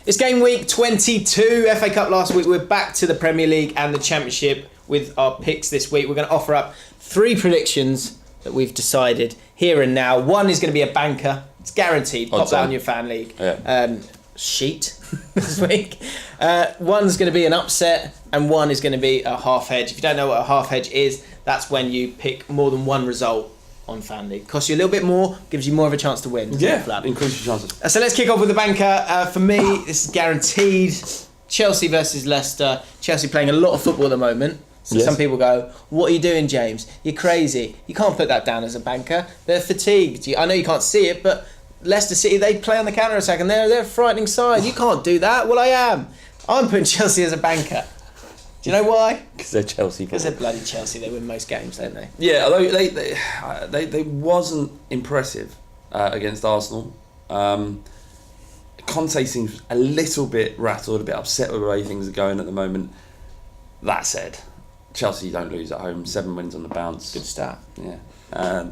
It's game week 22, FA Cup last week. We're back to the Premier League and the Championship with our picks this week. We're going to offer up 3 predictions that we've decided here and now. One is going to be a banker. It's guaranteed. Pop that on your fan league sheet this week. One's going to be an upset and one is going to be a half hedge. If you don't know what a half hedge is, that's when you pick more than one result on fan league. Costs you a little bit more, gives you more of a chance to win. Yeah, increase your chances. So let's kick off with the banker. For me, this is guaranteed. Chelsea versus Leicester. Chelsea playing a lot of football at the moment. So some people go, what are you doing, James? You're crazy. You can't put that down as a banker. They're fatigued. I know you can't see it, but Leicester City, they play on the counter-attack and they're a frightening side. You can't do that. Well, I am. I'm putting Chelsea as a banker. Do you know why? Because they're Chelsea. Because they're bloody Chelsea. They win most games, don't they? Yeah, although they wasn't impressive against Arsenal. Conte seems a little bit rattled, a bit upset with the way things are going at the moment. That said, Chelsea don't lose at home. 7 wins on the bounce. Good start. Yeah, and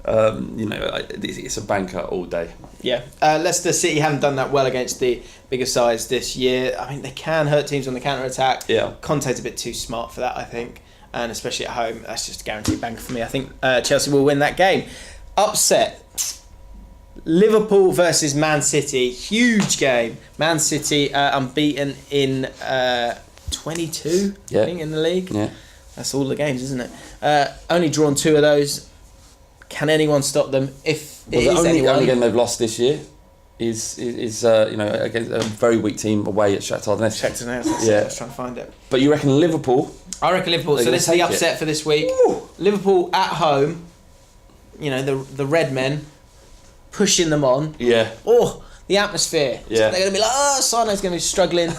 it's a banker all day. Yeah, Leicester City haven't done that well against the bigger sides this year. I mean, they can hurt teams on the counter-attack. Yeah. Conte's a bit too smart for that, I think, and especially at home, that's just a guaranteed banker for me. I think Chelsea will win that game. Upset. Liverpool versus Man City, huge game. Man City unbeaten in 22, I think, in the league. Yeah, that's all the games, isn't it? Only drawn 2 of those. Can anyone stop them? The only game they've lost this year is against a very weak team away at Shakhtar Donetsk. I was trying to find it. But you reckon Liverpool? I reckon Liverpool. So this is the upset for this week. Ooh. Liverpool at home. You know, the Red Men pushing them on. Yeah. Oh, the atmosphere. Yeah. They're going to be like, Sano's going to be struggling.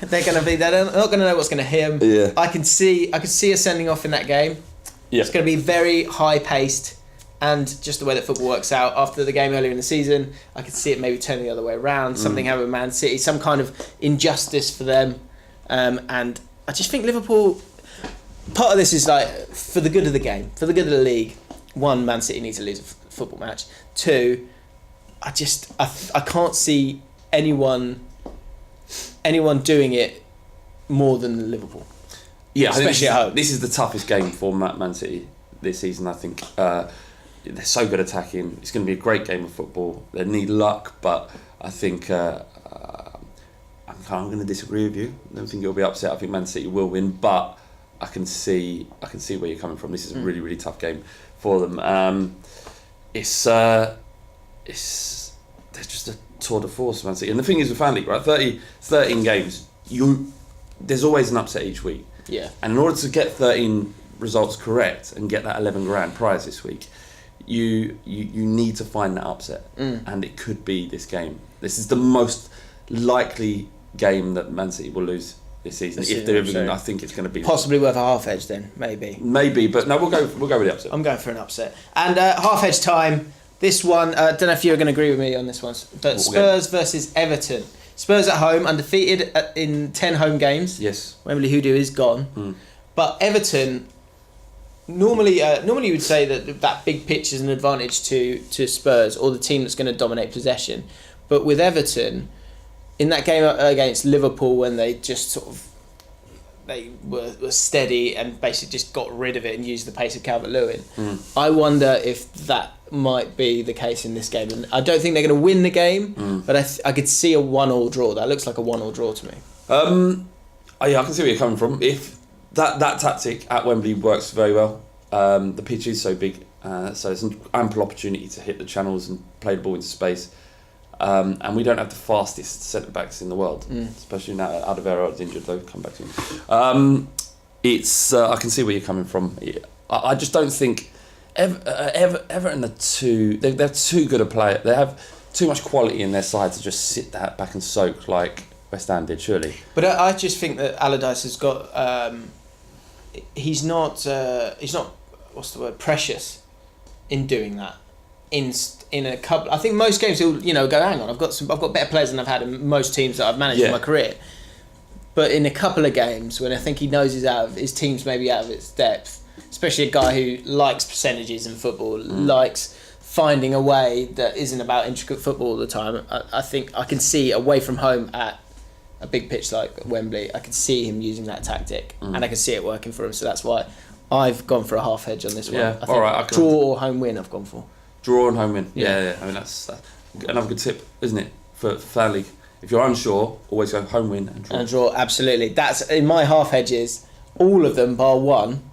They're not going to know what's going to hit him. Yeah. I can see us sending off in that game. Yeah. It's going to be very high paced. And just the way that football works out, after the game earlier in the season, I could see it maybe turning the other way around. Something happened with Man City, some kind of injustice for them. And I just think Liverpool, part of this is like for the good of the game, for the good of the league. 1, Man City needs to lose a football match. 2, I can't see anyone doing it more than Liverpool. Yeah, especially at home. This is the toughest game for Man City this season, I think. They're so good attacking. It's going to be a great game of football. They need luck, but I think I'm going to disagree with you. I don't think you'll be upset. I think Man City will win, but I can see where you're coming from. This is a really, really tough game for them. They're just a tour de force, Man City. And the thing is with Fan League, right? 13 games. There's always an upset each week. Yeah. And in order to get 13 results correct and get that 11 grand prize this week, you need to find that upset, and it could be this game. This is the most likely game that Man City will lose this season. If they're ever, I think it's going to be possibly worth a half edge. Then maybe, but no, we'll go with the upset. I'm going for an upset and half edge time. This one, don't know if you're going to agree with me on this one, but Spurs versus Everton. Spurs at home, undefeated in 10 home games. Yes, Wembley Hoodoo is gone, but Everton. Normally you would say that big pitch is an advantage to Spurs or the team that's going to dominate possession. But with Everton, in that game against Liverpool when they just sort of they were steady and basically just got rid of it and used the pace of Calvert-Lewin, I wonder if that might be the case in this game. And I don't think they're going to win the game, but I could see a 1-1 draw. That looks like a 1-1 draw to me. I can see where you're coming from. If that tactic at Wembley works very well. The pitch is so big, so there's an ample opportunity to hit the channels and play the ball into space. And we don't have the fastest centre-backs in the world, especially now Alderweireld is injured, though. Come back to him. I can see where you're coming from. I just don't think Everton are they're too good a player. They have too much quality in their side to just sit that back and soak like West Ham did, surely. But I just think that Allardyce has got. He's not what's the word, precious in doing that. In a couple, I think most games he'll go, hang on, I've got better players than I've had in most teams that I've managed in my career. But in a couple of games when I think he knows his team's maybe out of its depth, especially a guy who likes percentages in football, likes finding a way that isn't about intricate football all the time. I think I can see away from home at a big pitch like Wembley, I can see him using that tactic, and I can see it working for him. So that's why I've gone for a half hedge on this one. Yeah, I think all right. draw or home win. I've gone for draw and home win. Yeah. I mean that's another good tip, isn't it, for fan league? If you're unsure, always go home win and draw. And draw, absolutely. That's in my half hedges. All of them, bar one,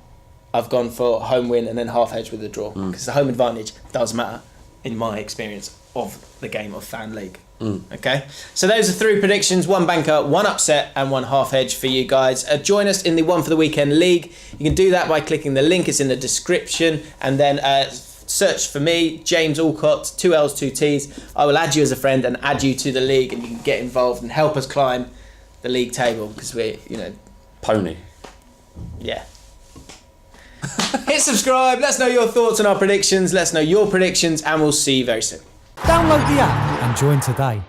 I've gone for home win and then half hedge with a draw, because the home advantage does matter in my experience of the game of fan league. Okay, so those are 3 predictions: 1 banker, 1 upset, and 1 half hedge for you guys. Join us in the One for the Weekend League. You can do that by clicking the link. It's in the description, and then search for me, James Alcott, 2 L's, 2 T's. I will add you as a friend and add you to the league, and you can get involved and help us climb the league table, because we're, Pony. Yeah. Hit subscribe. Let us know your thoughts on our predictions. Let us know your predictions, and we'll see you very soon. Download the app and join today.